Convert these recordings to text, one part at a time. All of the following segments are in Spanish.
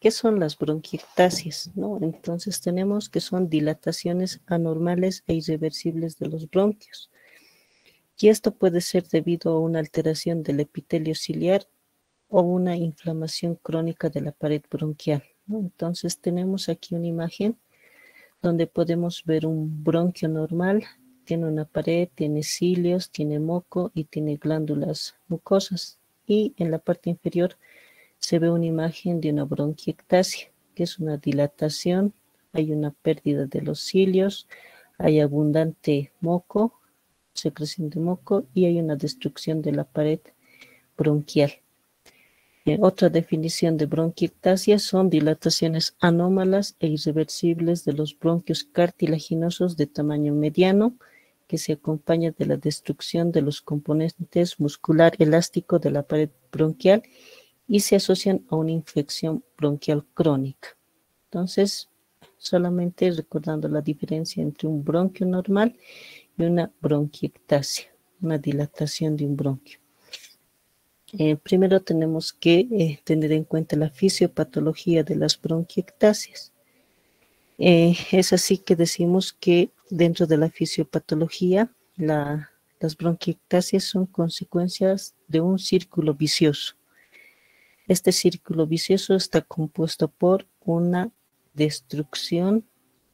¿Qué son las bronquiectasias? ¿No? Entonces tenemos que son dilataciones anormales e irreversibles de los bronquios. Y esto puede ser debido a una alteración del epitelio ciliar o una inflamación crónica de la pared bronquial, ¿no? Entonces tenemos aquí una imagen donde podemos ver un bronquio normal, tiene una pared, tiene cilios, tiene moco y tiene glándulas mucosas. Y en la parte inferior se ve una imagen de una bronquiectasia, que es una dilatación, hay una pérdida de los cilios, hay abundante moco, secreción de moco y hay una destrucción de la pared bronquial. Otra definición de bronquiectasia son dilataciones anómalas e irreversibles de los bronquios cartilaginosos de tamaño mediano que se acompaña de la destrucción de los componentes muscular elástico de la pared bronquial y se asocian a una infección bronquial crónica. Entonces, solamente recordando la diferencia entre un bronquio normal y una bronquiectasia, una dilatación de un bronquio. Primero tenemos que tener en cuenta la fisiopatología de las bronquiectasias. Es así que decimos que dentro de la fisiopatología, las bronquiectasias son consecuencias de un círculo vicioso. Este círculo vicioso está compuesto por una destrucción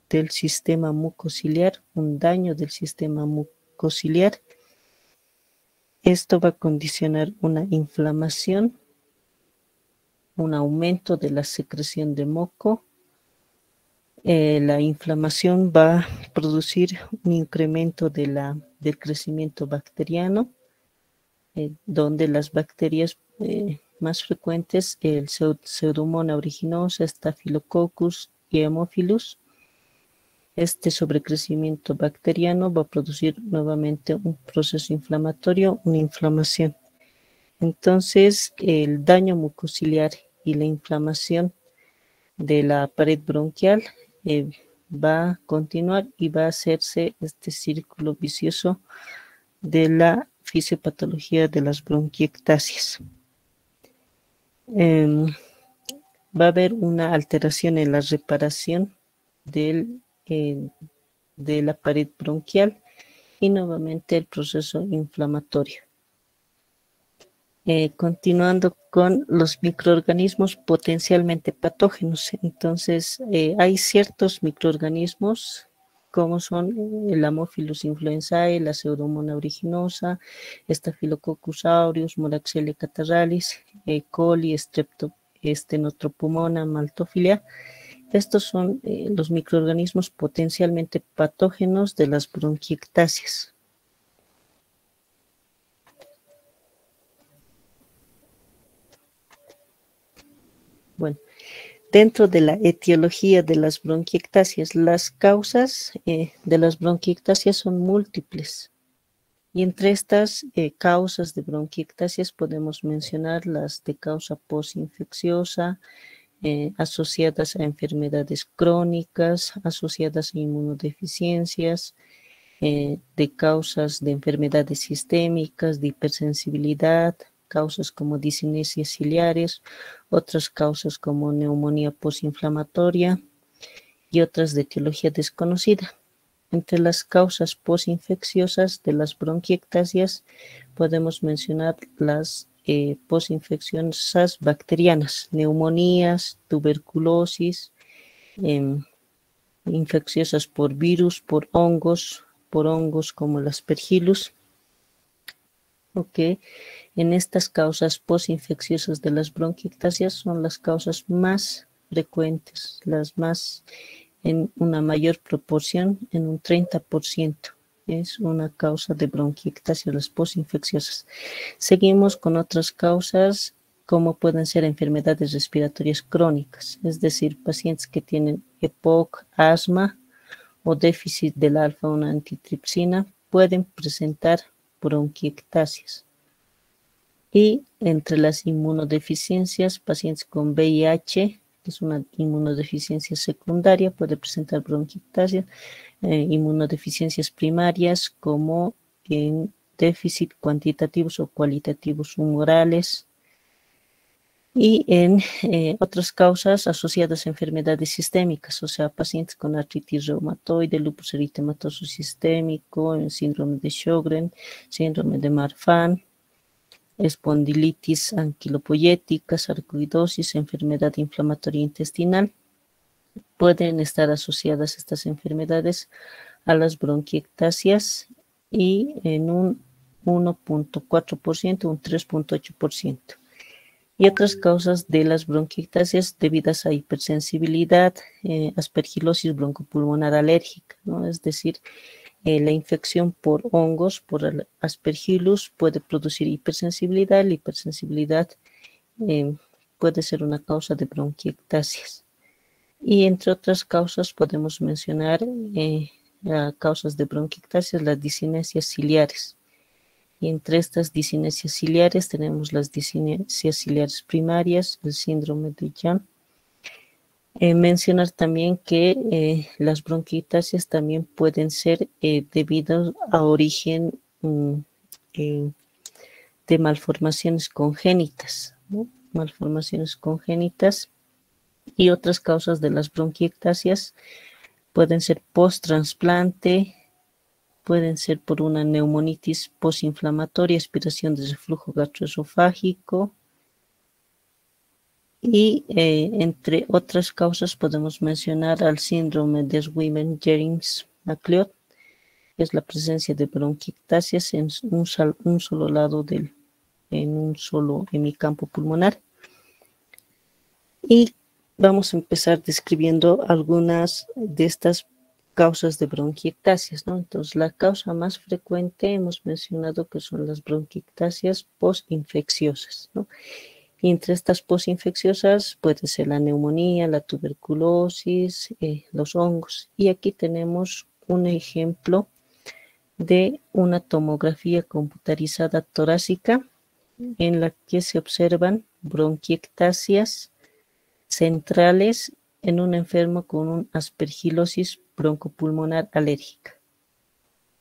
del sistema mucociliar, un daño del sistema mucociliar. Esto va a condicionar una inflamación, un aumento de la secreción de moco. La inflamación va a producir un incremento del crecimiento bacteriano, donde las bacterias más frecuentes, el Pseudomonas aeruginosa, Staphylococcus y Haemophilus. Este sobrecrecimiento bacteriano va a producir nuevamente un proceso inflamatorio, una inflamación. Entonces, el daño mucociliar y la inflamación de la pared bronquial va a continuar y va a hacerse este círculo vicioso de la fisiopatología de las bronquiectasias. Va a haber una alteración en la reparación de la pared bronquial y nuevamente el proceso inflamatorio. Continuando con los microorganismos potencialmente patógenos. Entonces, hay ciertos microorganismos como son el Haemophilus influenzae, la Pseudomonas aeruginosa, Staphylococcus aureus, Moraxella catarrhalis, E. coli, Stenotrophomonas maltophilia. Estos son los microorganismos potencialmente patógenos de las bronquiectasias. Bueno, dentro de la etiología de las bronquiectasias, las causas de las bronquiectasias son múltiples. Y entre estas causas de bronquiectasias podemos mencionar las de causa postinfecciosa, asociadas a enfermedades crónicas, asociadas a inmunodeficiencias, de causas de enfermedades sistémicas, de hipersensibilidad, causas como discinesias ciliares, otras causas como neumonía postinflamatoria y otras de etiología desconocida. Entre las causas postinfecciosas de las bronquiectasias podemos mencionar las postinfecciosas bacterianas, neumonías, tuberculosis, infecciosas por virus, por hongos como el Aspergillus. En estas causas postinfecciosas de las bronquiectasias son las causas más frecuentes, las más en una mayor proporción, en un 30%. Es una causa de bronquiectasias, las postinfecciosas. Seguimos con otras causas, como pueden ser enfermedades respiratorias crónicas, es decir, pacientes que tienen EPOC, asma o déficit del alfa-1 antitripsina pueden presentar bronquiectasias. Y entre las inmunodeficiencias, pacientes con VIH, que es una inmunodeficiencia secundaria, puede presentar bronquiectasia, inmunodeficiencias primarias como en déficit cuantitativos o cualitativos humorales, Y en otras causas asociadas a enfermedades sistémicas, o sea, pacientes con artritis reumatoide, lupus eritematoso sistémico, síndrome de Sjögren, síndrome de Marfan, espondilitis anquilopoyética, sarcoidosis, enfermedad inflamatoria intestinal. Pueden estar asociadas estas enfermedades a las bronquiectasias y en un 1.4%, un 3.8%. Y otras causas de las bronquiectasias debidas a hipersensibilidad, aspergilosis broncopulmonar alérgica, ¿no? Es decir, la infección por hongos, por aspergillus, puede producir hipersensibilidad. La hipersensibilidad puede ser una causa de bronquiectasias. Y entre otras causas podemos mencionar causas de bronquiectasias, las disinesias ciliares. Y entre estas disinesias ciliares tenemos las disinesias ciliares primarias, el síndrome de Young. Mencionar también que las bronquiectasias también pueden ser debido a origen de malformaciones congénitas, ¿no? Malformaciones congénitas. Y otras causas de las bronquiectasias pueden ser post-trasplante, pueden ser por una neumonitis postinflamatoria, aspiración de reflujo gastroesofágico, y entre otras causas podemos mencionar al síndrome de Swimmer-James-McLeod, que es la presencia de bronquiectasias en un solo lado en un solo hemicampo pulmonar. Y vamos a empezar describiendo algunas de estas causas de bronquiectasias, ¿no? Entonces, la causa más frecuente hemos mencionado que son las bronquiectasias postinfecciosas, ¿no? Y entre estas posinfecciosas puede ser la neumonía, la tuberculosis, los hongos. Y aquí tenemos un ejemplo de una tomografía computarizada torácica en la que se observan bronquiectasias centrales en un enfermo con una aspergilosis broncopulmonar alérgica.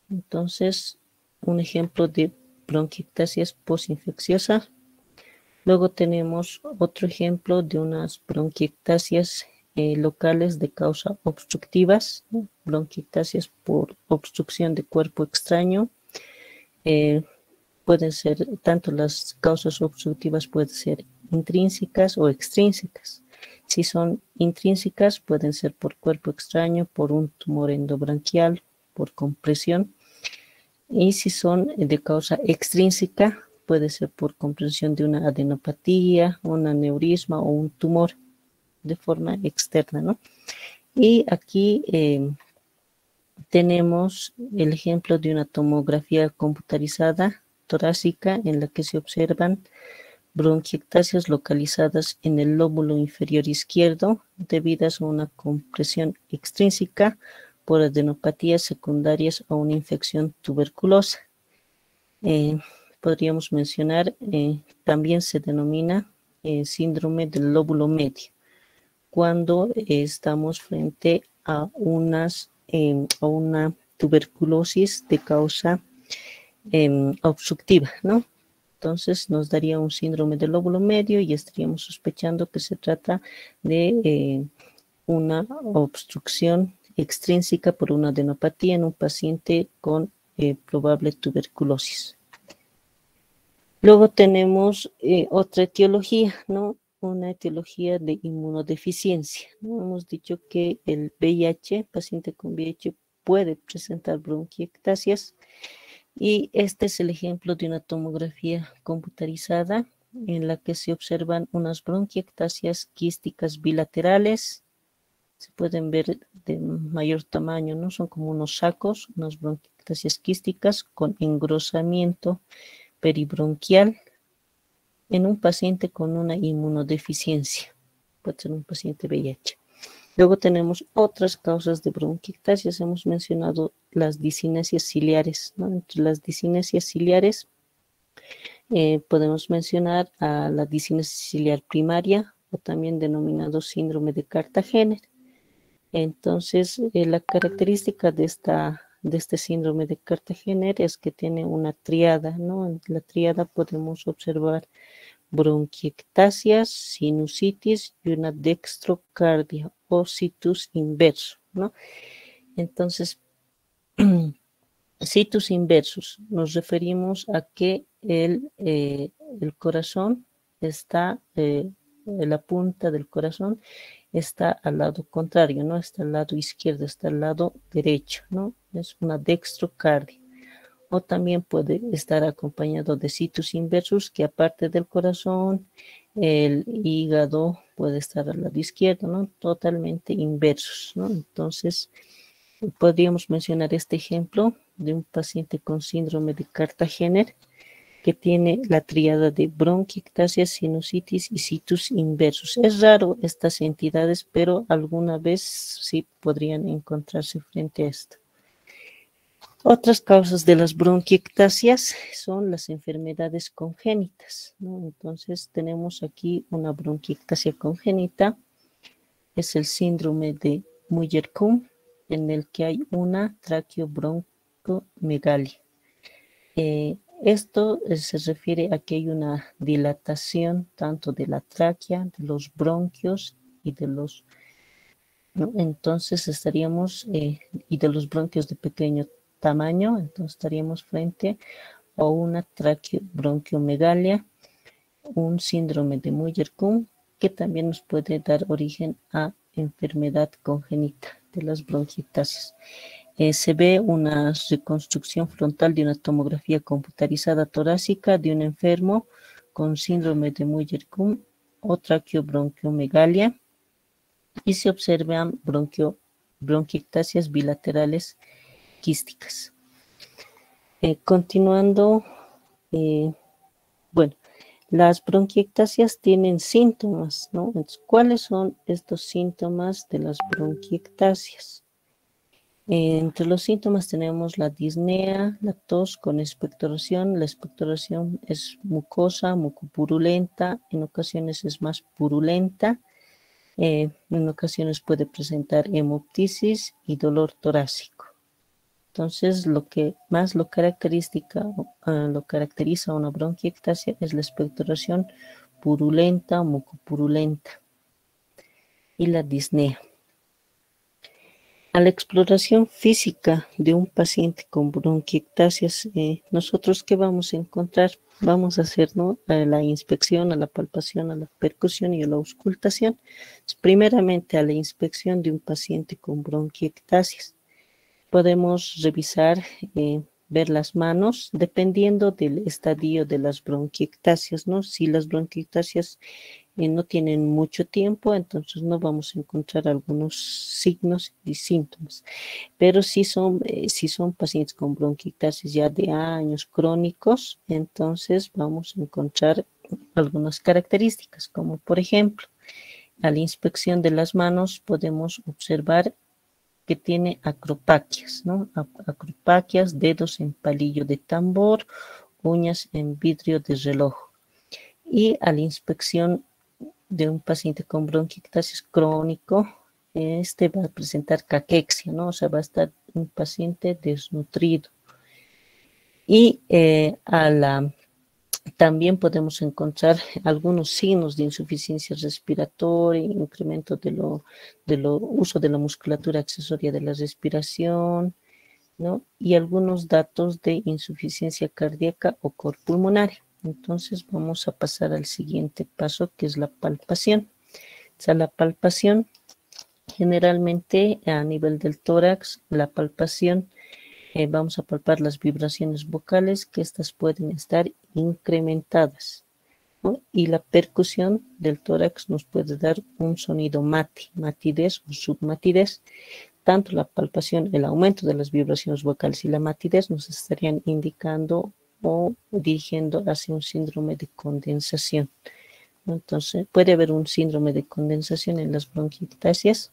Entonces, un ejemplo de bronquiectasias posinfecciosas. Luego tenemos otro ejemplo de unas bronquiectasias locales de causa obstructivas, ¿no? Bronquiectasias por obstrucción de cuerpo extraño. Pueden ser, tanto las causas obstructivas pueden ser intrínsecas o extrínsecas. Si son intrínsecas, pueden ser por cuerpo extraño, por un tumor endobranquial, por compresión. Y si son de causa extrínseca, puede ser por compresión de una adenopatía, un aneurisma o un tumor de forma externa, ¿no? Y aquí tenemos el ejemplo de una tomografía computarizada torácica en la que se observan bronquiectasias localizadas en el lóbulo inferior izquierdo debidas a una compresión extrínseca por adenopatías secundarias a una infección tuberculosa. Podríamos mencionar, también se denomina síndrome del lóbulo medio, cuando estamos frente a una tuberculosis de causa obstructiva, ¿no? Entonces nos daría un síndrome del lóbulo medio y estaríamos sospechando que se trata de una obstrucción extrínseca por una adenopatía en un paciente con probable tuberculosis. Luego tenemos otra etiología, ¿no? Una etiología de inmunodeficiencia, ¿no? Hemos dicho que el VIH, paciente con VIH, puede presentar bronquiectasias, y este es el ejemplo de una tomografía computarizada en la que se observan unas bronquiectasias quísticas bilaterales. Se pueden ver de mayor tamaño, ¿no? Son como unos sacos, unas bronquiectasias quísticas con engrosamiento peribronquial en un paciente con una inmunodeficiencia. Puede ser un paciente VIH. Luego tenemos otras causas de bronquiectasias. Hemos mencionado las disinesias ciliares, ¿no? Entre las disinesias ciliares podemos mencionar a la disinesia ciliar primaria, o también denominado síndrome de Cartagena. Entonces, la característica de este síndrome de Cartagena es que tiene una tríada, ¿no? En la tríada podemos observar bronquiectasias, sinusitis y una dextrocardia o situs inverso, ¿no? Entonces, situs inversos, nos referimos a que el corazón está, la punta del corazón está al lado contrario, no está al lado izquierdo, está al lado derecho, ¿no? Es una dextrocardia. O también puede estar acompañado de situs inversos, que aparte del corazón, el hígado puede estar al lado izquierdo, ¿no? Totalmente inversos, ¿no? Entonces, podríamos mencionar este ejemplo de un paciente con síndrome de Cartagener que tiene la tríada de bronquiectasia, sinusitis y situs inversos. Es raro estas entidades, pero alguna vez sí podrían encontrarse frente a esto. Otras causas de las bronquiectasias son las enfermedades congénitas, ¿no? Entonces tenemos aquí una bronquiectasia congénita, es el síndrome de Muller-Kuhn, en el que hay una traqueobroncomegalia. Esto se refiere a que hay una dilatación tanto de la tráquea, de los bronquios y de los, ¿no? Entonces estaríamos, y de los bronquios de pequeño tamaño, entonces estaríamos frente a una traqueobronquiomegalia, un síndrome de Muller-Kuhn, que también nos puede dar origen a enfermedad congénita de las bronquiectasias. Se ve una reconstrucción frontal de una tomografía computarizada torácica de un enfermo con síndrome de Muller-Kuhn o traqueobronquiomegalia y se observan bronquiectasias bilaterales quísticas. Continuando, bueno, las bronquiectasias tienen síntomas, ¿no? Entonces, ¿cuáles son estos síntomas de las bronquiectasias? Entre los síntomas tenemos la disnea, la tos con expectoración. La expectoración es mucosa, mucopurulenta, en ocasiones es más purulenta, en ocasiones puede presentar hemoptisis y dolor torácico. Entonces, lo que más lo caracteriza a una bronquiectasia es la expectoración purulenta o mucopurulenta y la disnea. A la exploración física de un paciente con bronquiectasias, nosotros ¿qué vamos a encontrar? Vamos a hacer, ¿no?, a la inspección, a la palpación, a la percusión y a la auscultación. Primeramente, a la inspección de un paciente con bronquiectasias. Podemos revisar, ver las manos, dependiendo del estadio de las bronquiectasias, ¿no? Si las bronquiectasias no tienen mucho tiempo, entonces no vamos a encontrar algunos signos y síntomas. Pero si son pacientes con bronquiectasias ya de años crónicos, entonces vamos a encontrar algunas características, como por ejemplo, a la inspección de las manos podemos observar que tiene acropaquias, ¿no? Acropaquias, dedos en palillo de tambor, uñas en vidrio de reloj. Y a la inspección de un paciente con bronquiectasis crónico, este va a presentar caquexia, ¿no? O sea, va a estar un paciente desnutrido. Y también podemos encontrar algunos signos de insuficiencia respiratoria, incremento de uso de la musculatura accesoria de la respiración, ¿no? Y algunos datos de insuficiencia cardíaca o pulmonar. Entonces vamos a pasar al siguiente paso, que es la palpación. O sea, la palpación, generalmente a nivel del tórax, la palpación, vamos a palpar las vibraciones vocales, que estas pueden estar incrementadas, ¿no? Y la percusión del tórax nos puede dar un sonido matidez o submatidez. Tanto la palpación, el aumento de las vibraciones vocales y la matidez nos estarían indicando o dirigiendo hacia un síndrome de condensación. Entonces, puede haber un síndrome de condensación en las bronquiectasias.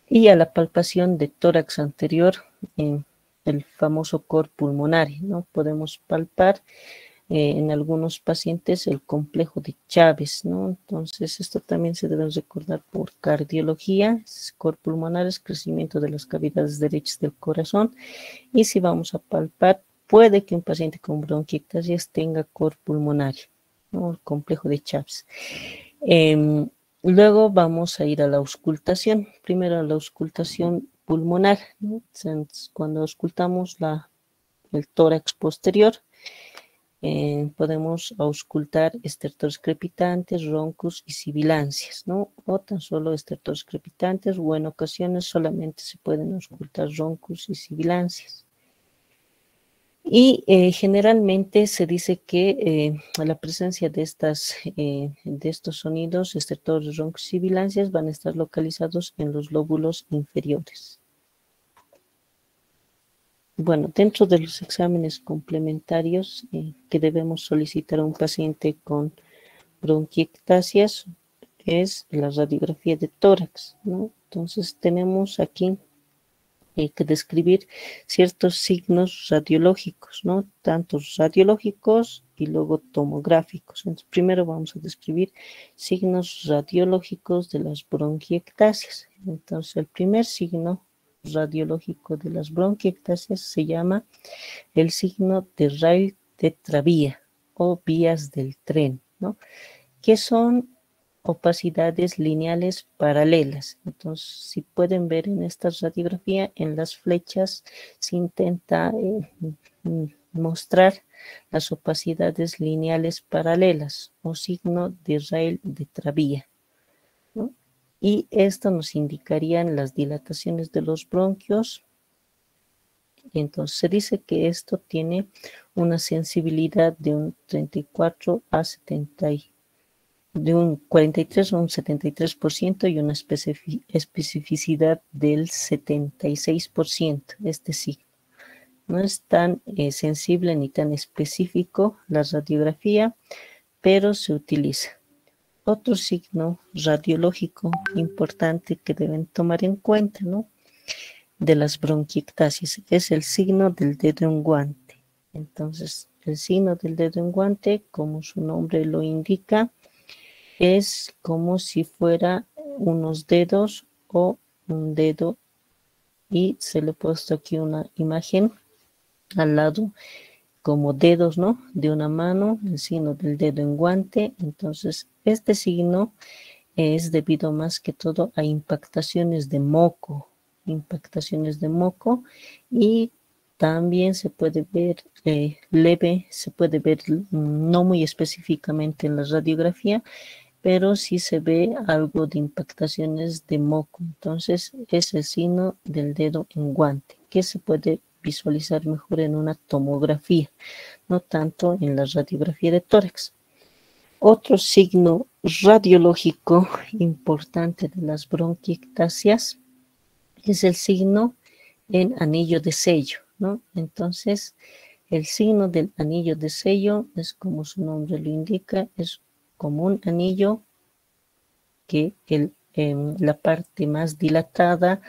Y a la palpación de tórax anterior, el famoso cor pulmonar, ¿no? Podemos palpar en algunos pacientes el complejo de Chávez, ¿no? Entonces, esto también se debe recordar por cardiología. Cor pulmonar es crecimiento de las cavidades derechas del corazón. Y si vamos a palpar, puede que un paciente con bronquiectasias tenga cor pulmonar. ¿no? El complejo de Chaps. Luego vamos a ir a la auscultación. Primero la auscultación pulmonar, ¿no? Cuando auscultamos el tórax posterior, podemos auscultar estertores crepitantes, roncos y sibilancias, ¿no? O tan solo estertores crepitantes, o en ocasiones solamente se pueden auscultar roncos y sibilancias. Y generalmente se dice que la presencia de estos sonidos, estertores, roncos y sibilancias, van a estar localizados en los lóbulos inferiores. Bueno, dentro de los exámenes complementarios que debemos solicitar a un paciente con bronquiectasias es la radiografía de tórax, ¿no? Entonces tenemos aquí que describir ciertos signos radiológicos, ¿no? Tanto radiológicos y luego tomográficos. Entonces, primero vamos a describir signos radiológicos de las bronquiectasias. Entonces, el primer signo radiológico de las bronquiectasias se llama el signo de Rayleigh tetravía o vías del tren, ¿no? Que son opacidades lineales paralelas. Entonces, si pueden ver en esta radiografía, en las flechas se intenta mostrar las opacidades lineales paralelas o signo de Rayleigh tetravía, ¿no? Y esto nos indicarían las dilataciones de los bronquios. Entonces se dice que esto tiene una sensibilidad de un 34 a 70, de un 43 a un 73% y una especificidad del 76%. Este signo no es tan sensible ni tan específico la radiografía, pero se utiliza. Otro signo radiológico importante que deben tomar en cuenta, ¿no?, de las bronquiectasias es el signo del dedo en guante. Entonces, el signo del dedo en guante, como su nombre lo indica, es como si fuera unos dedos o un dedo, y se le ha puesto aquí una imagen al lado como dedos, ¿no?, de una mano, el signo del dedo en guante. Entonces, este signo es debido más que todo a impactaciones de moco, y también se puede ver leve, se puede ver no muy específicamente en la radiografía, pero sí se ve algo de impactaciones de moco. Entonces es el signo del dedo en guante, que se puede visualizar mejor en una tomografía, no tanto en la radiografía de tórax. Otro signo radiológico importante de las bronquiectasias es el signo en anillo de sello, ¿no? Entonces, el signo del anillo de sello es, como su nombre lo indica, es como un anillo que la parte más dilatada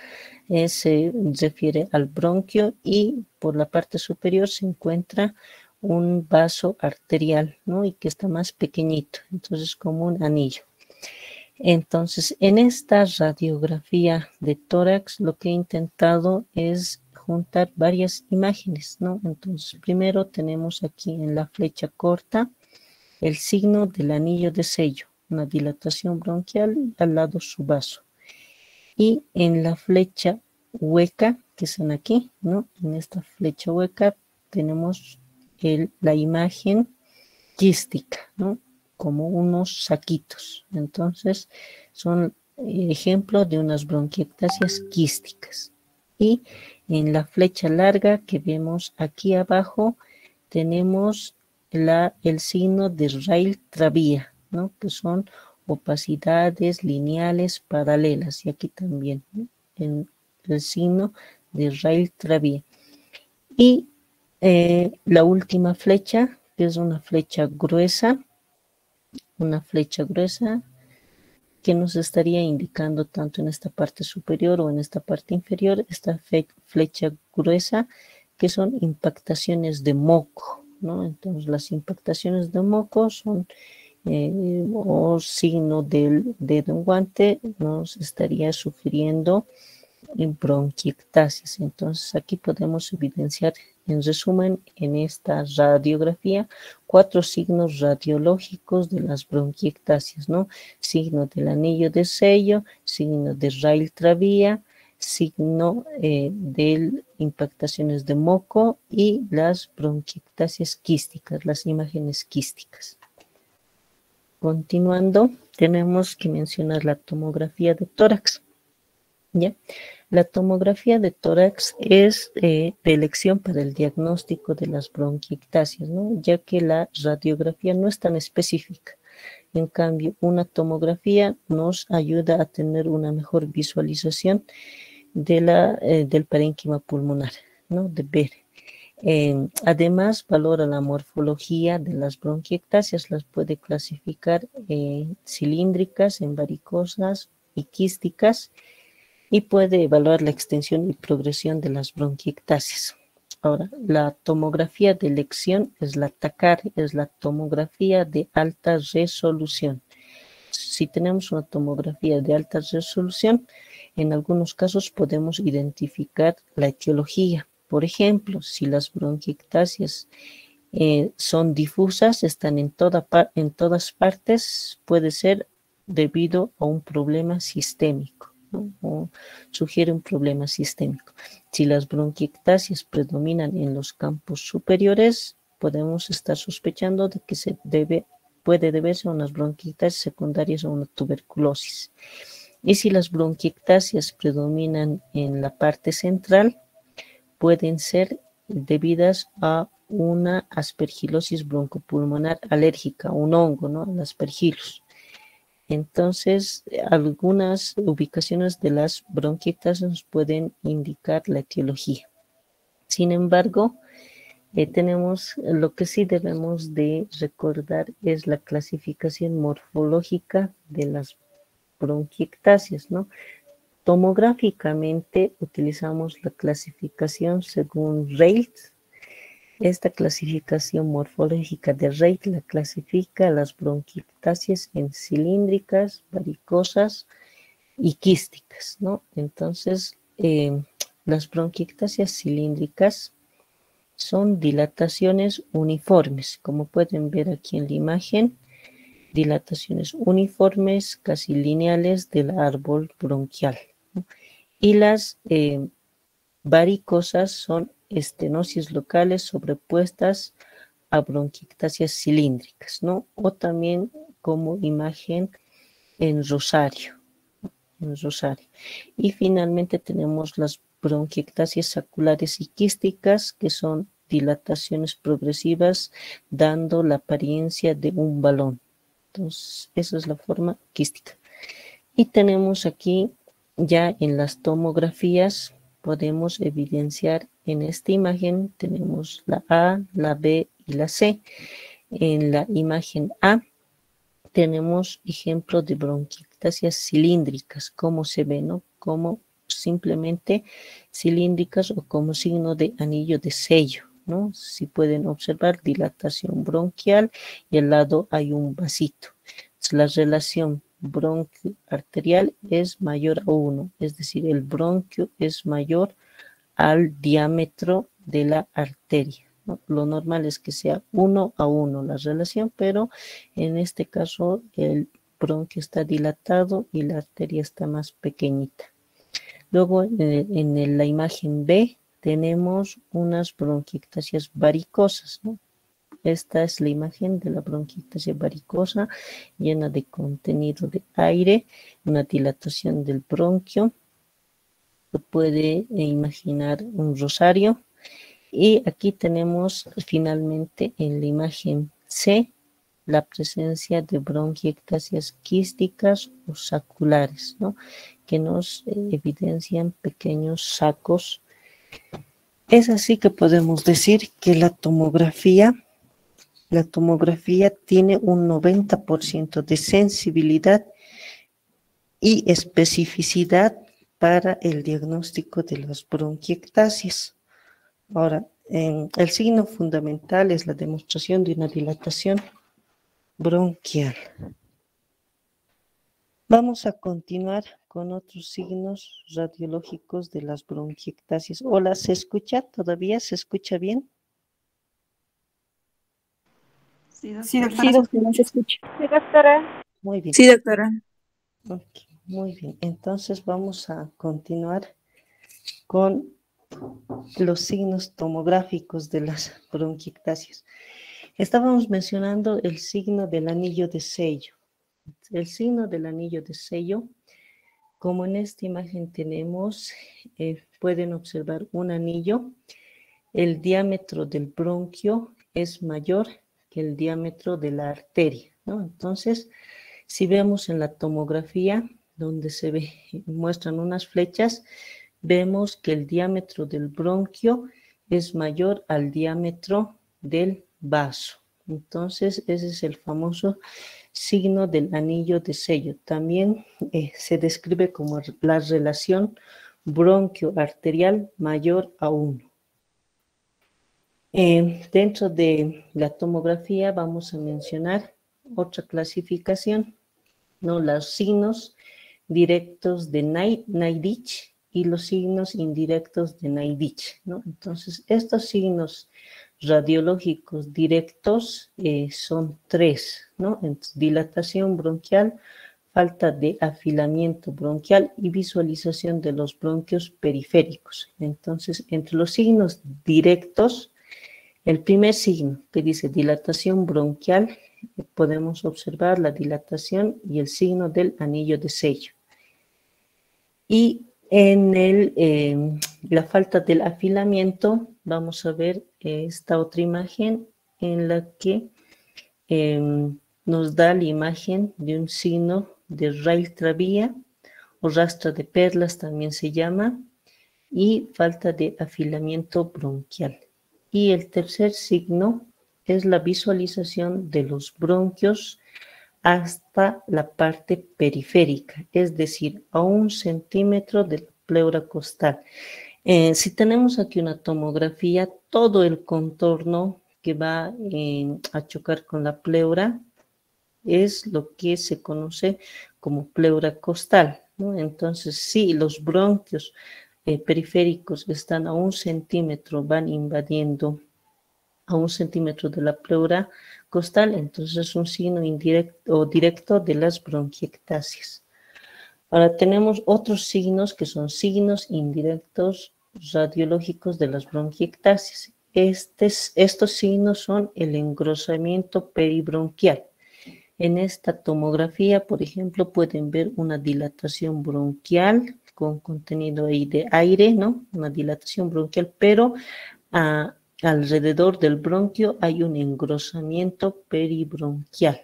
se refiere al bronquio, y por la parte superior se encuentra un vaso arterial, ¿no?, y que está más pequeñito, entonces como un anillo. Entonces, en esta radiografía de tórax lo que he intentado es juntar varias imágenes, ¿no? Entonces, primero tenemos aquí en la flecha corta el signo del anillo de sello, una dilatación bronquial, al lado su vaso. Y en la flecha hueca, que son aquí, ¿no?, en esta flecha hueca tenemos la imagen quística, ¿no?, como unos saquitos. Entonces, son ejemplos de unas bronquiectasias quísticas. Y en la flecha larga que vemos aquí abajo, tenemos el signo de Rayleigh tetravía, ¿no?, que son opacidades lineales paralelas. Y aquí también, ¿no?, en el signo de Rayleigh tetravía. Y la última flecha, que es una flecha gruesa que nos estaría indicando tanto en esta parte superior o en esta parte inferior, esta flecha gruesa, que son impactaciones de moco, ¿no? Entonces, las impactaciones de moco son o signo del dedo en guante, nos estaría sufriendo en bronquiectasias. Entonces, aquí podemos evidenciar en resumen, en esta radiografía, 4 signos radiológicos de las bronquiectasias, ¿no? Signo del anillo de sello, signo de Rayleigh-Trevilla, signo de impactaciones de moco y las bronquiectasias quísticas, las imágenes quísticas. Continuando, tenemos que mencionar la tomografía de tórax. ¿Ya? La tomografía de tórax es de elección para el diagnóstico de las bronquiectasias, ¿no? Ya que la radiografía no es tan específica. En cambio, una tomografía nos ayuda a tener una mejor visualización de del parénquima pulmonar, ¿no? De ver. Además, valora la morfología de las bronquiectasias, las puede clasificar cilíndricas, en varicosas y quísticas, y puede evaluar la extensión y progresión de las bronquiectasias. Ahora, la tomografía de elección es la TACAR, es la tomografía de alta resolución. Si tenemos una tomografía de alta resolución, en algunos casos podemos identificar la etiología. Por ejemplo, si las bronquiectasias son difusas, están en todas partes, puede ser debido a un problema sistémico, ¿no? O sugiere un problema sistémico. Si las bronquiectasias predominan en los campos superiores, podemos estar sospechando de que puede deberse a unas bronquiectasias secundarias o una tuberculosis. Y si las bronquiectasias predominan en la parte central, pueden ser debidas a una aspergilosis broncopulmonar alérgica, un hongo, ¿no? El aspergillus. Entonces, algunas ubicaciones de las bronquiectasias nos pueden indicar la etiología. Sin embargo, tenemos lo que sí debemos de recordar es la clasificación morfológica de las bronquiectasias, ¿no? Tomográficamente utilizamos la clasificación según Rayleigh. Esta clasificación morfológica de Rayleigh la clasifica las bronquiectasias en cilíndricas, varicosas y quísticas, ¿no? Entonces, las bronquiectasias cilíndricas son dilataciones uniformes, como pueden ver aquí en la imagen, dilataciones uniformes, casi lineales del árbol bronquial, ¿no? Y las varicosas son estenosis locales sobrepuestas a bronquiectasias cilíndricas, ¿no? O también como imagen en rosario. Y finalmente tenemos las bronquiectasias saculares y quísticas, que son dilataciones progresivas, dando la apariencia de un balón. Entonces, esa es la forma quística. Y tenemos aquí, ya en las tomografías, podemos evidenciar en esta imagen, tenemos la A, la B y la C. En la imagen A, tenemos ejemplo de bronquiectasias cilíndricas, como se ve, ¿no? Como simplemente cilíndricas o como signo de anillo de sello, ¿no? Si pueden observar dilatación bronquial y al lado hay un vasito. Entonces, la relación bronquio arterial es mayor a 1, es decir, el bronquio es mayor al diámetro de la arteria, ¿no? Lo normal es que sea 1 a 1 la relación, pero en este caso el bronquio está dilatado y la arteria está más pequeñita. Luego en la imagen B tenemos unas bronquiectasias varicosas, ¿no? Esta es la imagen de la bronquiectasia varicosa llena de contenido de aire, una dilatación del bronquio. Se puede imaginar un rosario. Y aquí tenemos finalmente en la imagen C la presencia de bronquiectasias quísticas o saculares, ¿no? Que nos evidencian pequeños sacos. Es así que podemos decir que la tomografía tiene un 90% de sensibilidad y especificidad para el diagnóstico de las bronquiectasias. Ahora, el signo fundamental es la demostración de una dilatación bronquial. Vamos a continuar con con otros signos radiológicos de las bronquiectasias. Hola, ¿se escucha? ¿Todavía se escucha bien? Sí, Sí, doctora. doctora, no se escucha. Sí, doctora. Muy bien. Sí, doctora. Ok, muy bien. Entonces vamos a continuar con los signos tomográficos de las bronquiectasias. Estábamos mencionando el signo del anillo de sello. El signo del anillo de sello, como en esta imagen tenemos, pueden observar un anillo. El diámetro del bronquio es mayor que el diámetro de la arteria, ¿no? Entonces, si vemos en la tomografía, donde se ve, muestran unas flechas, vemos que el diámetro del bronquio es mayor al diámetro del vaso. Entonces, ese es el famoso signo del anillo de sello. También se describe como la relación bronquio-arterial mayor a 1. Dentro de la tomografía vamos a mencionar otra clasificación, ¿no? Los signos directos de Neidich y los signos indirectos de Neidich, ¿no? Entonces, estos signos radiológicos directos son 3, ¿no? Entonces, dilatación bronquial, falta de afilamiento bronquial y visualización de los bronquios periféricos. Entonces, entre los signos directos, el primer signo que dice dilatación bronquial, podemos observar la dilatación y el signo del anillo de sello. Y en la falta del afilamiento, vamos a ver esta otra imagen en la que nos da la imagen de un signo de Rayleigh-Trabia o rastra de perlas también se llama, y falta de afilamiento bronquial. Y el tercer signo es la visualización de los bronquios hasta la parte periférica, es decir, a 1 centímetro de la pleura costal. Si tenemos aquí una tomografía, todo el contorno que va a chocar con la pleura es lo que se conoce como pleura costal, ¿no? Entonces, si los bronquios periféricos están a 1 centímetro, van invadiendo a 1 centímetro de la pleura costal, entonces es un signo indirecto o directo de las bronquiectasias. Ahora tenemos otros signos que son signos indirectos radiológicos de las bronquiectasias. Estos signos son el engrosamiento peribronquial. En esta tomografía, por ejemplo, pueden ver una dilatación bronquial con contenido ahí de aire, ¿no? Una dilatación bronquial, pero alrededor del bronquio hay un engrosamiento peribronquial.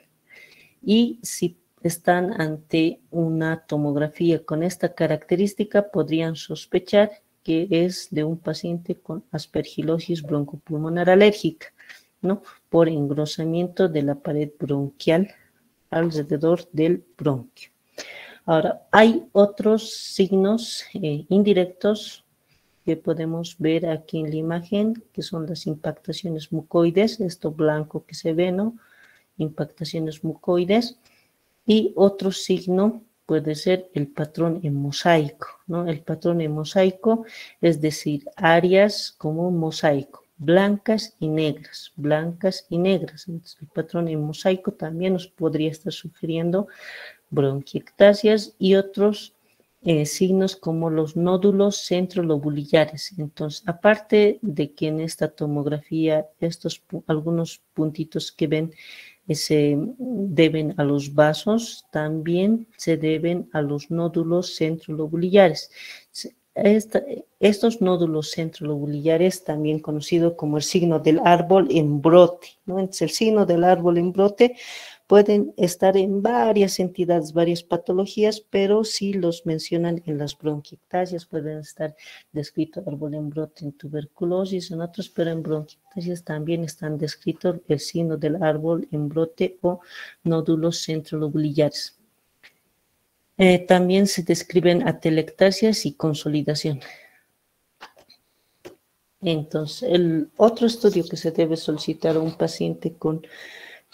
Y si están ante una tomografía con esta característica, podrían sospechar que es de un paciente con aspergilosis broncopulmonar alérgica, ¿no? Por engrosamiento de la pared bronquial alrededor del bronquio. Ahora, hay otros signos indirectos que podemos ver aquí en la imagen, que son las impactaciones mucoides, esto blanco que se ve, ¿no? Impactaciones mucoides. Y otro signo puede ser el patrón en mosaico, ¿no? El patrón en mosaico, es decir, áreas como un mosaico, blancas y negras, blancas y negras. Entonces, el patrón en mosaico también nos podría estar sugiriendo bronquiectasias y otros signos como los nódulos centrolobulillares. Entonces, aparte de que en esta tomografía algunos puntitos que ven se deben a los vasos, también se deben a los nódulos centrolobulillares. Estos nódulos centrolobulillares, también conocido como el signo del árbol en brote, ¿no? Entonces, el signo del árbol en brote pueden estar en varias entidades, varias patologías, pero si los mencionan en las bronquiectasias, pueden estar descritos árbol en brote en tuberculosis, en otros, pero en bronquiectasias también están descritos el signo del árbol en brote o nódulos centrolobulillares. También se describen atelectasias y consolidación. Entonces, el otro estudio que se debe solicitar a un paciente con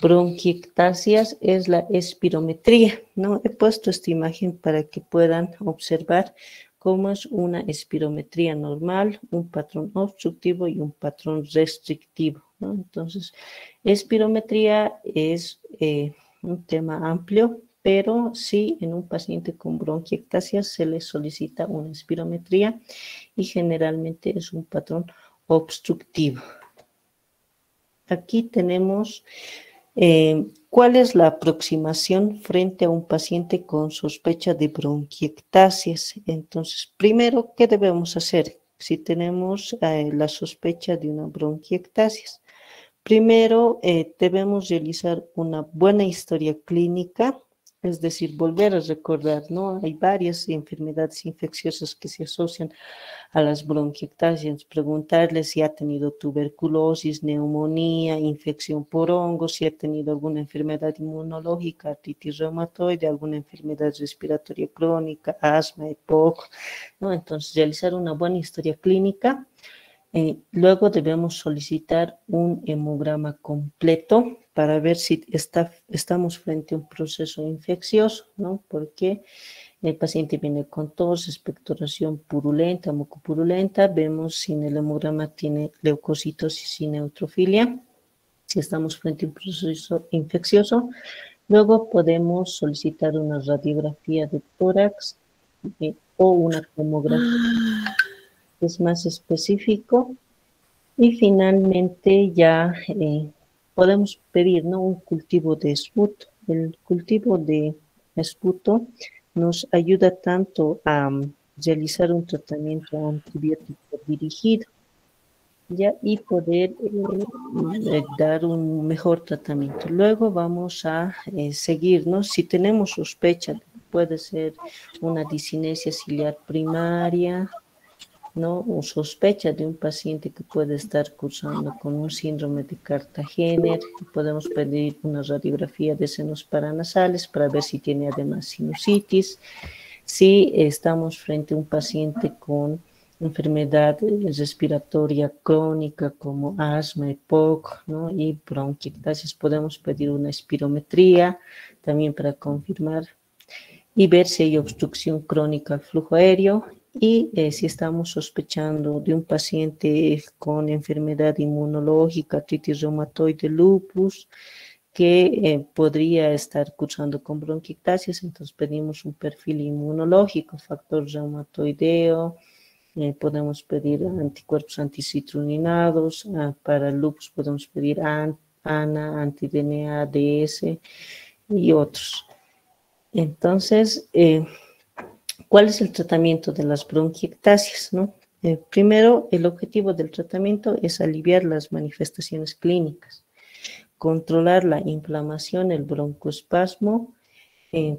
bronquiectasias es la espirometría, ¿no? He puesto esta imagen para que puedan observar cómo es una espirometría normal, un patrón obstructivo y un patrón restrictivo, ¿no? Entonces, espirometría es un tema amplio, pero sí en un paciente con bronquiectasias se le solicita una espirometría y generalmente es un patrón obstructivo. Aquí tenemos ¿cuál es la aproximación frente a un paciente con sospecha de bronquiectasias? Entonces, primero, ¿qué debemos hacer si tenemos la sospecha de una bronquiectasias? Primero, debemos realizar una buena historia clínica, es decir, volver a recordar, ¿no? Hay varias enfermedades infecciosas que se asocian a las bronquiectasias, preguntarles si ha tenido tuberculosis, neumonía, infección por hongos, si ha tenido alguna enfermedad inmunológica, artritis reumatoide, alguna enfermedad respiratoria crónica, asma, EPOC, ¿no? Entonces, realizar una buena historia clínica. Luego debemos solicitar un hemograma completo para ver si estamos frente a un proceso infeccioso, ¿no? Porque el paciente viene con tos, expectoración purulenta, mucopurulenta. Vemos si en el hemograma tiene leucocitosis y neutrofilia, si estamos frente a un proceso infeccioso. Luego podemos solicitar una radiografía de tórax o una tomografía, que es más específico. Y finalmente ya podemos pedir, ¿no?, un cultivo de esputo. El cultivo de esputo nos ayuda tanto a realizar un tratamiento antibiótico dirigido, ¿ya? Y poder dar un mejor tratamiento. Luego vamos a seguir, ¿no? Si tenemos sospecha, puede ser una disinesia ciliar primaria, ¿no?, o sospecha de un paciente que puede estar cursando con un síndrome de Cartagener. Podemos pedir una radiografía de senos paranasales para ver si tiene además sinusitis. Si estamos frente a un paciente con enfermedad respiratoria crónica como asma, EPOC, ¿no?, y bronquiectasias, podemos pedir una espirometría también para confirmar y ver si hay obstrucción crónica al flujo aéreo. Y si estamos sospechando de un paciente con enfermedad inmunológica, artritis reumatoide, lupus, que podría estar cursando con bronquiectasias, entonces pedimos un perfil inmunológico, factor reumatoideo, podemos pedir anticuerpos anticitrullinados, para el lupus podemos pedir ANA, anti-DNA, DS y otros. Entonces, ¿cuál es el tratamiento de las bronquiectasias, no? Primero, el objetivo del tratamiento es aliviar las manifestaciones clínicas, controlar la inflamación, el broncoespasmo,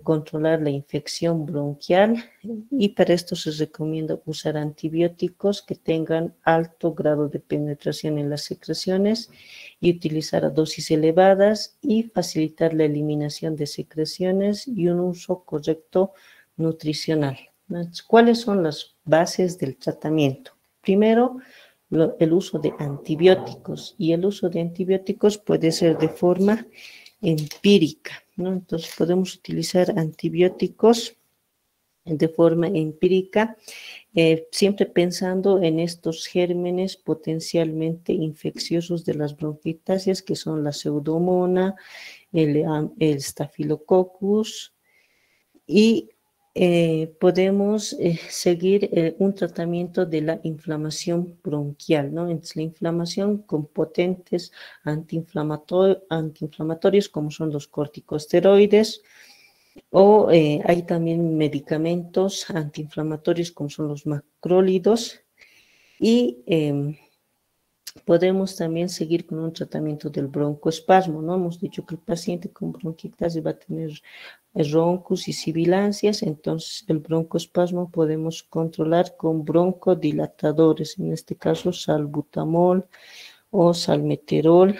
controlar la infección bronquial, y para esto se recomienda usar antibióticos que tengan alto grado de penetración en las secreciones y utilizar a dosis elevadas y facilitar la eliminación de secreciones y un uso correcto nutricional. ¿Cuáles son las bases del tratamiento? Primero, el uso de antibióticos, y el uso de antibióticos puede ser de forma empírica, ¿no? Entonces podemos utilizar antibióticos de forma empírica, siempre pensando en estos gérmenes potencialmente infecciosos de las bronquiectasias, que son la pseudomonas, el Staphylococcus, y podemos seguir un tratamiento de la inflamación bronquial, ¿no? Entonces, la inflamación con potentes antiinflamatorios como son los corticosteroides, o hay también medicamentos antiinflamatorios como son los macrólidos, y podemos también seguir con un tratamiento del broncoespasmo, ¿no? Hemos dicho que el paciente con bronquiectasis va a tener roncos y sibilancias, entonces el broncoespasmo podemos controlar con broncodilatadores, en este caso salbutamol o salmeterol,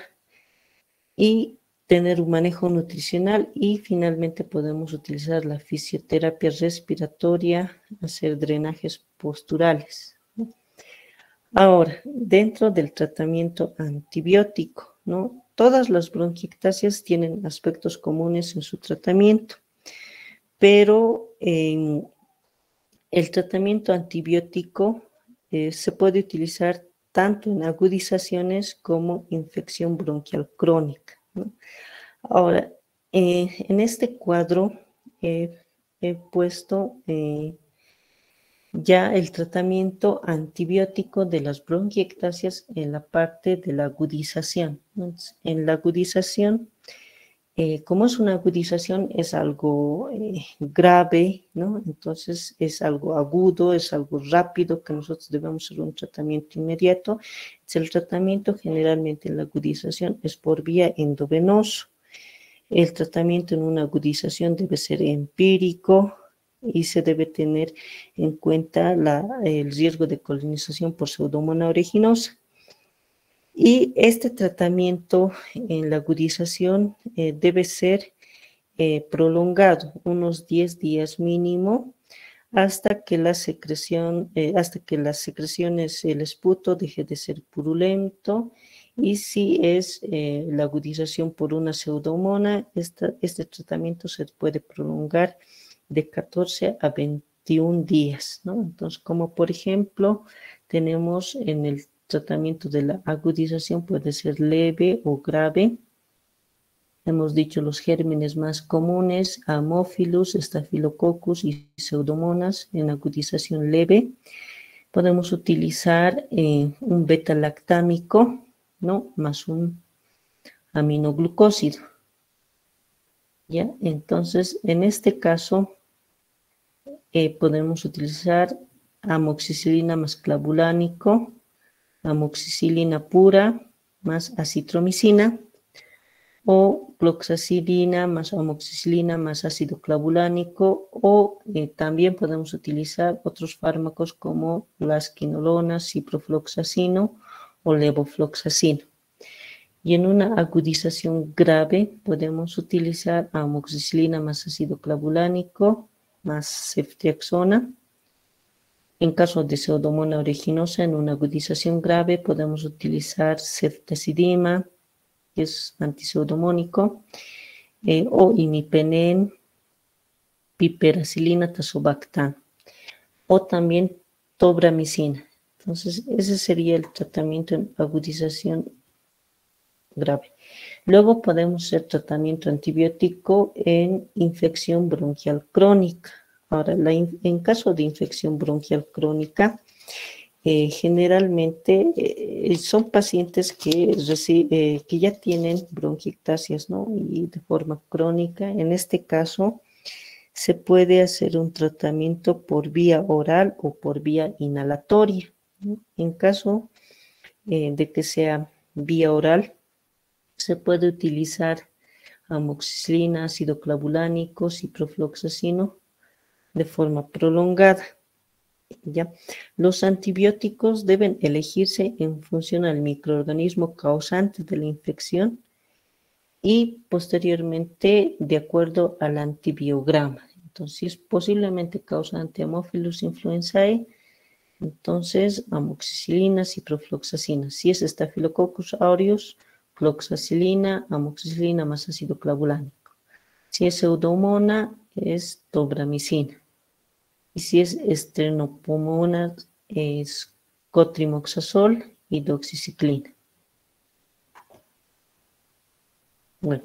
y tener un manejo nutricional. Y finalmente podemos utilizar la fisioterapia respiratoria, hacer drenajes posturales. Ahora, dentro del tratamiento antibiótico, ¿no?, todas las bronquiectasias tienen aspectos comunes en su tratamiento, pero el tratamiento antibiótico se puede utilizar tanto en agudizaciones como infección bronquial crónica, ¿no? Ahora, en este cuadro he puesto ya el tratamiento antibiótico de las bronquiectasias en la parte de la agudización. Entonces, en la agudización, como es una agudización, es algo grave, ¿no? Entonces es algo agudo, es algo rápido, que nosotros debemos hacer un tratamiento inmediato. Entonces, el tratamiento generalmente en la agudización es por vía endovenoso. El tratamiento en una agudización debe ser empírico y se debe tener en cuenta el riesgo de colonización por Pseudomonas aeruginosa. Y este tratamiento en la agudización debe ser prolongado, unos 10 días mínimo, hasta que las secreciones, el esputo deje de ser purulento. Y si es la agudización por una pseudomona, este tratamiento se puede prolongar de 14 a 21 días, ¿no? Entonces, como por ejemplo, tenemos en el tratamiento de la agudización, puede ser leve o grave. Hemos dicho los gérmenes más comunes, Haemophilus, Staphylococcus y Pseudomonas en agudización leve. Podemos utilizar un beta-lactámico, ¿no? Más un aminoglucósido. ¿Ya? Entonces, en este caso, podemos utilizar amoxicilina más clavulánico, amoxicilina pura más acitromicina, o cloxacilina más amoxicilina más ácido clavulánico, o también podemos utilizar otros fármacos como las quinolonas, ciprofloxacino o levofloxacino. Y en una agudización grave podemos utilizar amoxicilina más ácido clavulánico más ceftriaxona. En caso de Pseudomonas aeruginosa, en una agudización grave podemos utilizar ceftazidima, que es antipseudomónico, o imipenem, piperacilina, tazobactam, o también tobramicina. Entonces, ese sería el tratamiento en agudización grave. Luego podemos hacer tratamiento antibiótico en infección bronquial crónica. Ahora, en caso de infección bronquial crónica, generalmente son pacientes que ya tienen bronquiectasias, ¿no? Y de forma crónica. En este caso, se puede hacer un tratamiento por vía oral o por vía inhalatoria, ¿no? En caso de que sea vía oral, se puede utilizar amoxicilina, ácido clavulánico, ciprofloxacino de forma prolongada. ¿Ya? Los antibióticos deben elegirse en función al microorganismo causante de la infección y posteriormente de acuerdo al antibiograma. Entonces, si es posiblemente causante Haemophilus influenzae, entonces amoxicilina, ciprofloxacina. Si es Staphylococcus aureus, floxacilina, amoxicilina más ácido clavulánico. Si es Pseudomonas, es tobramicina. Y si es Strenopmonas, es cotrimoxazol y doxiciclina. Bueno,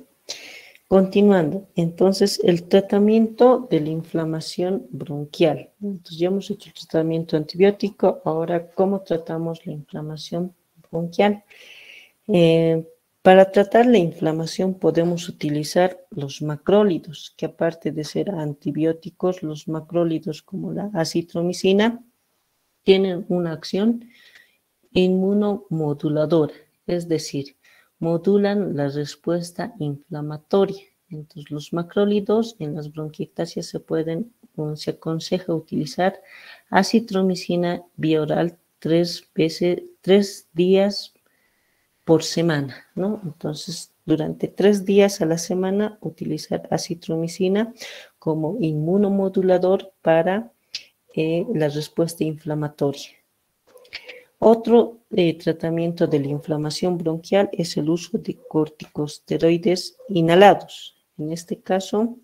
continuando. Entonces, el tratamiento de la inflamación bronquial. Entonces, ya hemos hecho el tratamiento antibiótico. Ahora, ¿cómo tratamos la inflamación bronquial? Para tratar la inflamación podemos utilizar los macrólidos, que aparte de ser antibióticos, los macrólidos como la acitromicina tienen una acción inmunomoduladora, es decir, modulan la respuesta inflamatoria. Entonces, los macrólidos en las bronquiectasias se aconseja utilizar acitromicina vía oral 3 días por semana, ¿no? Entonces, durante 3 días a la semana, utilizar acitromicina como inmunomodulador para la respuesta inflamatoria. Otro tratamiento de la inflamación bronquial es el uso de corticosteroides inhalados. En este caso,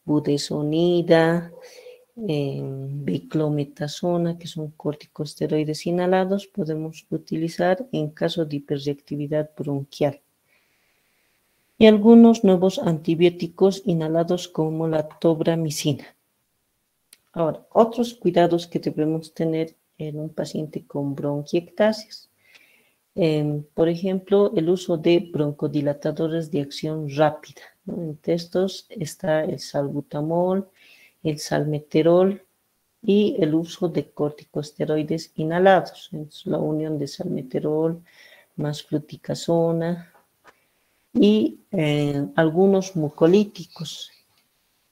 budesonida, biclometasona, que son corticosteroides inhalados, podemos utilizar en caso de hiperreactividad bronquial. Y algunos nuevos antibióticos inhalados como la tobramicina. Ahora, otros cuidados que debemos tener en un paciente con bronquiectasias. Por ejemplo, el uso de broncodilatadores de acción rápida, ¿no? Entre estos está el salbutamol, el salmeterol y el uso de corticosteroides inhalados. Entonces, la unión de salmeterol más fluticasona y algunos mucolíticos.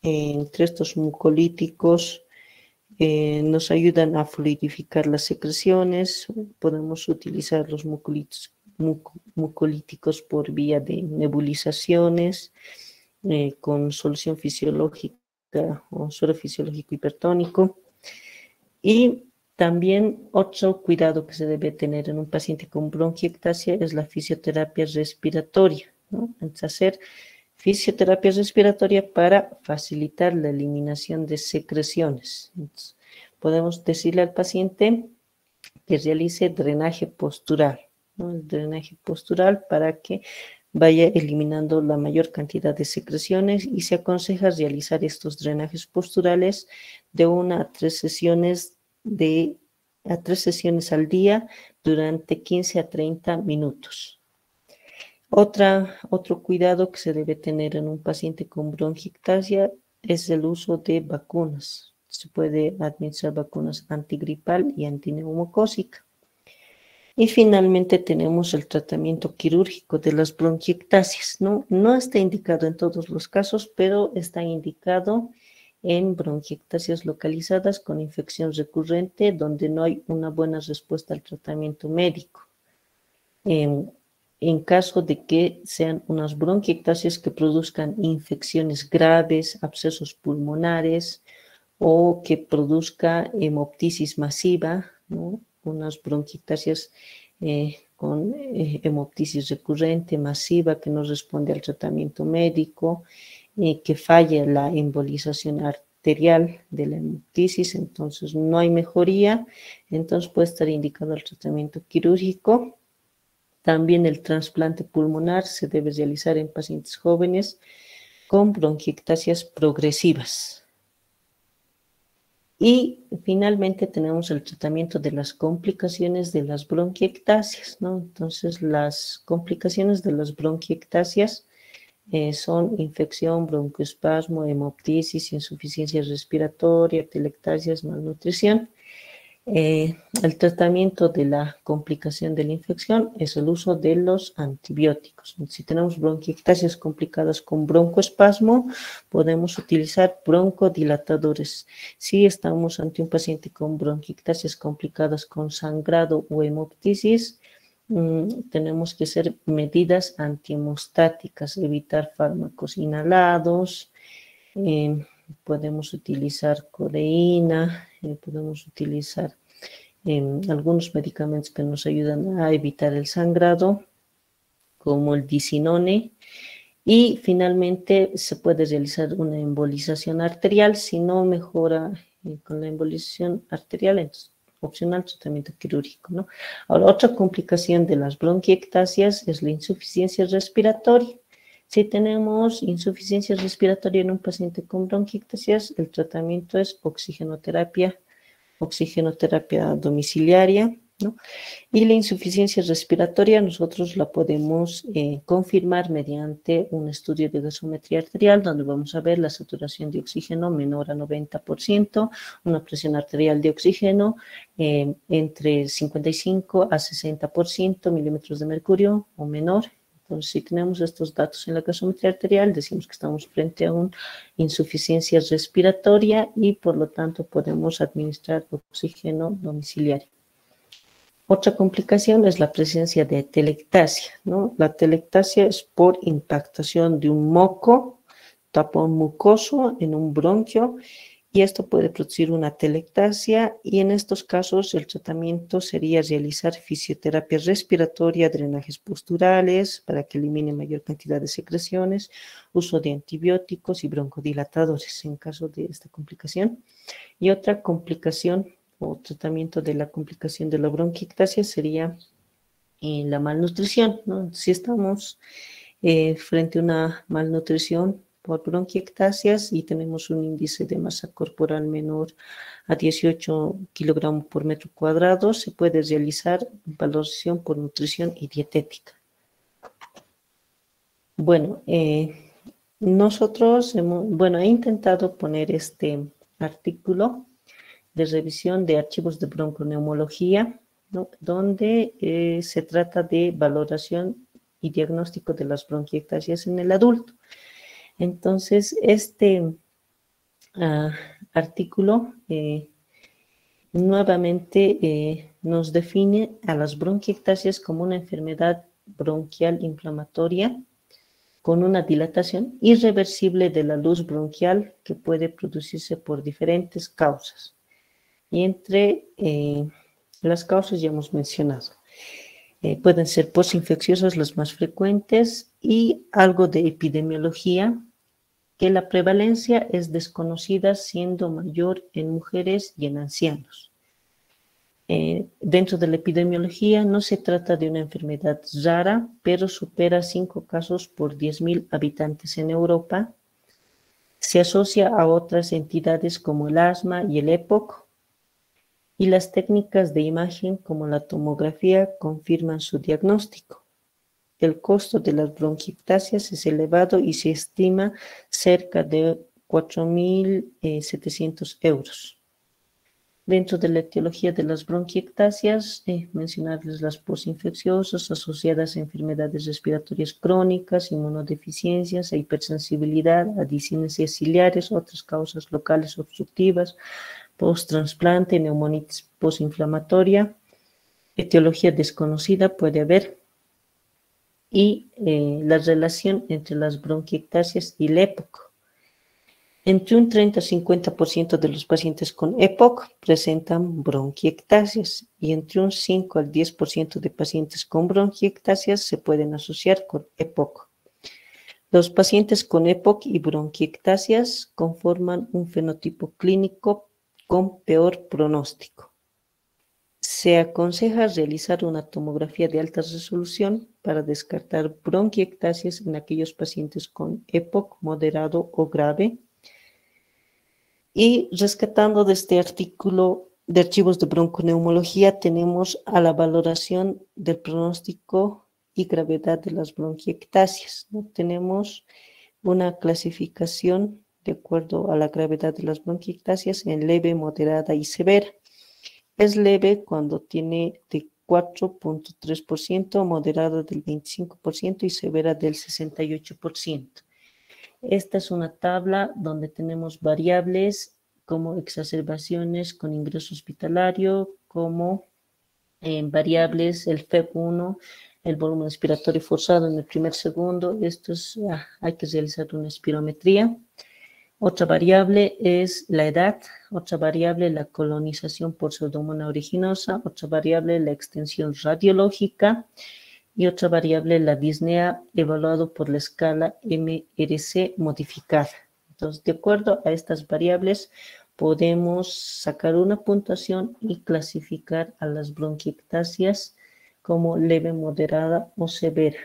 Entre estos mucolíticos nos ayudan a fluidificar las secreciones. Podemos utilizar los mucolíticos por vía de nebulizaciones con solución fisiológica o suero fisiológico hipertónico. Y también otro cuidado que se debe tener en un paciente con bronquiectasia es la fisioterapia respiratoria, ¿no? Entonces, hacer fisioterapia respiratoria para facilitar la eliminación de secreciones. Entonces, podemos decirle al paciente que realice drenaje postural, ¿no? El drenaje postural para que vaya eliminando la mayor cantidad de secreciones, y se aconseja realizar estos drenajes posturales de 1 a 3 sesiones al día durante 15 a 30 minutos. Otro cuidado que se debe tener en un paciente con bronquiectasia es el uso de vacunas. Se puede administrar vacunas antigripal y antineumocócica. Y finalmente tenemos el tratamiento quirúrgico de las bronquiectasias, ¿no? No está indicado en todos los casos, pero está indicado en bronquiectasias localizadas con infección recurrente, donde no hay una buena respuesta al tratamiento médico. En caso de que sean unas bronquiectasias que produzcan infecciones graves, abscesos pulmonares, o que produzca hemoptisis masiva, ¿no? Unas bronquiectasias con hemoptisis recurrente, masiva, que no responde al tratamiento médico, que falle la embolización arterial de la hemoptisis, entonces no hay mejoría, entonces puede estar indicado el tratamiento quirúrgico. También el trasplante pulmonar se debe realizar en pacientes jóvenes con bronquiectasias progresivas. Y finalmente tenemos el tratamiento de las complicaciones de las bronquiectasias, ¿no? Entonces, las complicaciones de las bronquiectasias son infección, broncoespasmo, hemoptisis, insuficiencia respiratoria, atelectasias, malnutrición. El tratamiento de la complicación de la infección es el uso de los antibióticos. Si tenemos bronquiectasias complicadas con broncoespasmo, podemos utilizar broncodilatadores. Si estamos ante un paciente con bronquiectasias complicadas con sangrado o hemoptisis, tenemos que hacer medidas antihemostáticas, evitar fármacos inhalados, podemos utilizar codeína, podemos utilizar algunos medicamentos que nos ayudan a evitar el sangrado, como el disinone, y finalmente se puede realizar una embolización arterial. Si no mejora con la embolización arterial, entonces opcional tratamiento quirúrgico, ¿no? Ahora, otra complicación de las bronquiectasias es la insuficiencia respiratoria. Si tenemos insuficiencia respiratoria en un paciente con bronquiectasias, el tratamiento es oxigenoterapia domiciliaria, ¿no? Y la insuficiencia respiratoria nosotros la podemos confirmar mediante un estudio de gasometría arterial, donde vamos a ver la saturación de oxígeno menor a 90%, una presión arterial de oxígeno entre 55 a 60%, milímetros de mercurio o menor. Entonces, si tenemos estos datos en la gasometría arterial, decimos que estamos frente a una insuficiencia respiratoria y por lo tanto podemos administrar oxígeno domiciliario. Otra complicación es la presencia de atelectasia, ¿no? La atelectasia es por impactación de un moco, tapón mucoso en un bronquio, y esto puede producir una telectasia, y en estos casos el tratamiento sería realizar fisioterapia respiratoria, drenajes posturales para que elimine mayor cantidad de secreciones, uso de antibióticos y broncodilatadores en caso de esta complicación. Y otra complicación o tratamiento de la complicación de la bronquiectasia sería la malnutrición, ¿no? Si estamos frente a una malnutrición por bronquiectasias y tenemos un índice de masa corporal menor a 18 kilogramos por metro cuadrado, se puede realizar valoración por nutrición y dietética. Bueno, nosotros he intentado poner este artículo de revisión de archivos de bronconeumología, ¿no? Donde se trata de valoración y diagnóstico de las bronquiectasias en el adulto. Entonces, este artículo nuevamente nos define a las bronquiectasias como una enfermedad bronquial inflamatoria con una dilatación irreversible de la luz bronquial que puede producirse por diferentes causas. Y entre las causas ya hemos mencionado. Pueden ser postinfecciosas las más frecuentes y algo de epidemiología, que la prevalencia es desconocida, siendo mayor en mujeres y en ancianos. Dentro de la epidemiología no se trata de una enfermedad rara, pero supera 5 casos por 10.000 habitantes en Europa. Se asocia a otras entidades como el asma y el EPOC, y las técnicas de imagen como la tomografía confirman su diagnóstico. El costo de las bronquiectasias es elevado y se estima cerca de 4.700 euros. Dentro de la etiología de las bronquiectasias, mencionarles las postinfecciosas asociadas a enfermedades respiratorias crónicas, inmunodeficiencias, a hipersensibilidad, a discinesia ciliares, otras causas locales obstructivas, post-trasplante, neumonitis postinflamatoria, etiología desconocida puede haber, y la relación entre las bronquiectasias y el EPOC. Entre un 30 a 50% de los pacientes con EPOC presentan bronquiectasias y entre un 5 al 10% de pacientes con bronquiectasias se pueden asociar con EPOC. Los pacientes con EPOC y bronquiectasias conforman un fenotipo clínico con peor pronóstico. Se aconseja realizar una tomografía de alta resolución para descartar bronquiectasias en aquellos pacientes con EPOC moderado o grave. Y rescatando de este artículo de archivos de bronconeumología, tenemos a la valoración del pronóstico y gravedad de las bronquiectasias, ¿no? Tenemos una clasificación de acuerdo a la gravedad de las bronquiectasias en leve, moderada y severa. Es leve cuando tiene de 4.3%, moderada del 25% y severa del 68%. Esta es una tabla donde tenemos variables como exacerbaciones con ingreso hospitalario, como variables el FEV1, el volumen respiratorio forzado en el primer segundo. Esto es, hay que realizar una espirometría. Otra variable es la edad, otra variable la colonización por Pseudomonas aeruginosa, otra variable la extensión radiológica y otra variable la disnea evaluado por la escala MRC modificada. Entonces, de acuerdo a estas variables, podemos sacar una puntuación y clasificar a las bronquiectasias como leve, moderada o severa.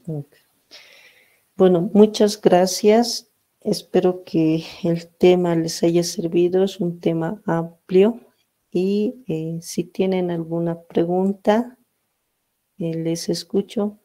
Okay. Bueno, muchas gracias. Espero que el tema les haya servido. Es un tema amplio y si tienen alguna pregunta, les escucho.